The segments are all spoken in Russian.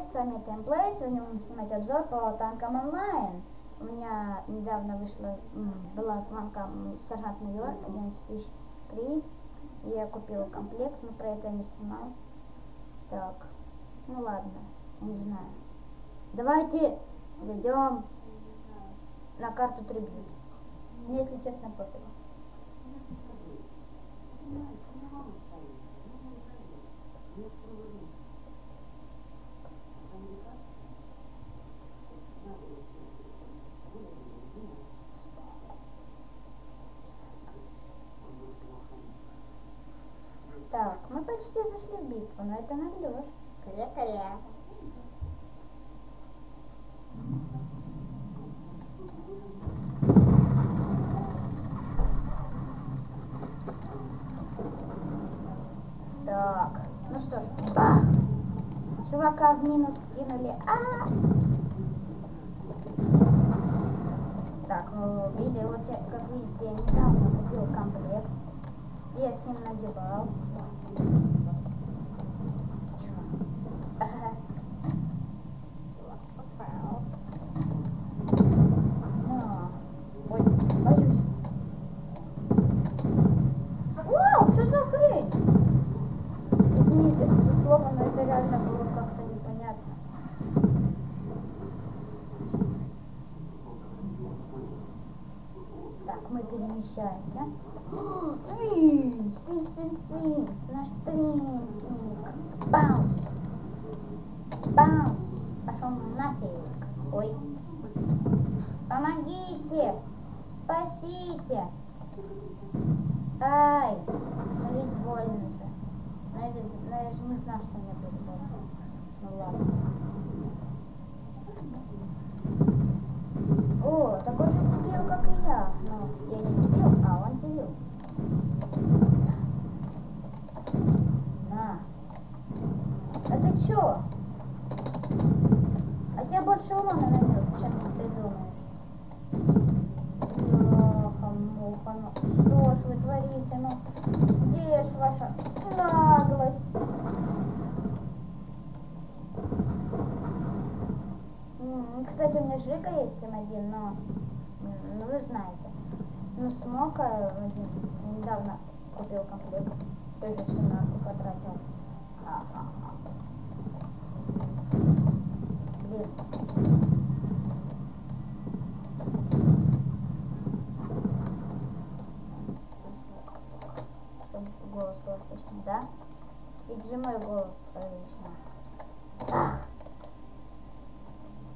с вами Темплейт. Сегодня будем снимать обзор по танкам онлайн. У меня недавно была сманка Сержант Майор 11003. И я купила комплект, но про это я не снимал. Так, ну ладно, я не знаю. Давайте зайдем на карту Трибьют. Мне, если честно, пофиг. Так, мы почти зашли в битву, но это наглёж. Кря-кря. Так, ну что ж, бах! Чувака в минус скинули. Так, мы его убили. Вот я, как видите, я недавно купил комплект. Я с ним надевал. Чувак попал. Ой, боюсь. Вау, что за хрень? Извините за слово, но это реально было как-то непонятно. Так, мы перемещаемся. Твинс, наш твинсик. Баунс. Баунс. Пошел нафиг. Ой. Помогите. Спасите. Ай. Ну ведь больно же. Но я же не знал, что мне будет больно. Ну ладно. О, такой же дебил, как и я. Но я не дебил, а он дебил. На. А ты чё? А тебе больше урона нанес, чем ты думаешь. Муха, ну что ж вы творите, ну где ж ваша наглость? Кстати, у меня Жига есть М1, но ну вы знаете. Ну Смока один. Я недавно купил комплект. Тоже всю нарку потратил. Блин. Чтобы голос был слышно, да? Ведь же мой голос слышно. Ах!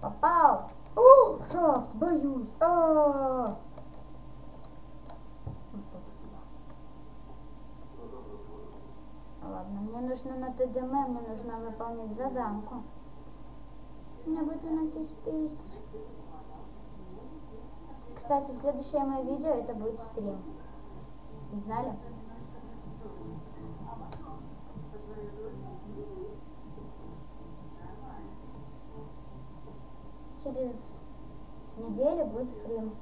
Попал! О, шафт, боюсь! Ладно, мне нужно на ТДМ, мне нужно выполнять заданку. У меня будет 12 тысяч. Кстати, следующее мое видео это будет стрим. Не знали? Через неделю будет стрим.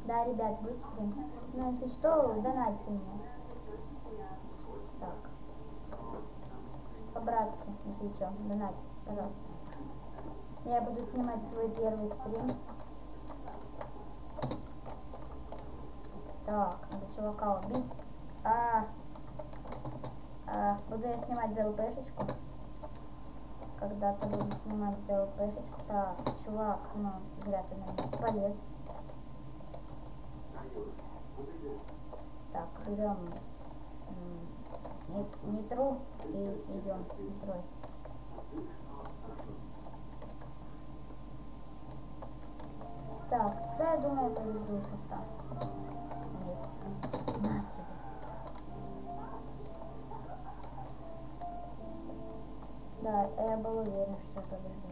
Да, ребят, будет стрим. Но если что, донатьте мне. Так. По-братски, если что, донатьте, пожалуйста. Я буду снимать свой первый стрим. Так, надо чувака убить. Буду я снимать за ЛПшечку. Когда-то буду снимать за ЛПшечку. Так, чувак, ну, зря ты на меня полез. Так, берем нитру и идем с нитрой. Так, да, я думаю, я побежду шифта. Нет. На тебе. Да, я был уверен, что я побежду.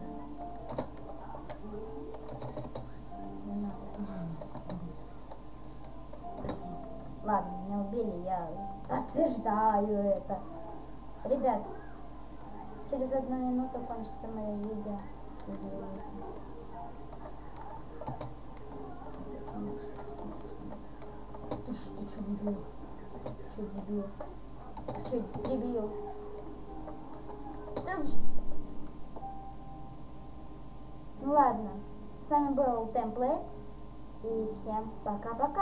Не надо. Ладно, меня убили, я подтверждаю это. Ребят, через 1 минуту кончится мое видео. Извините. Ты что дебил? Ты что дебил? Ну ладно, с вами был Template, и всем пока-пока.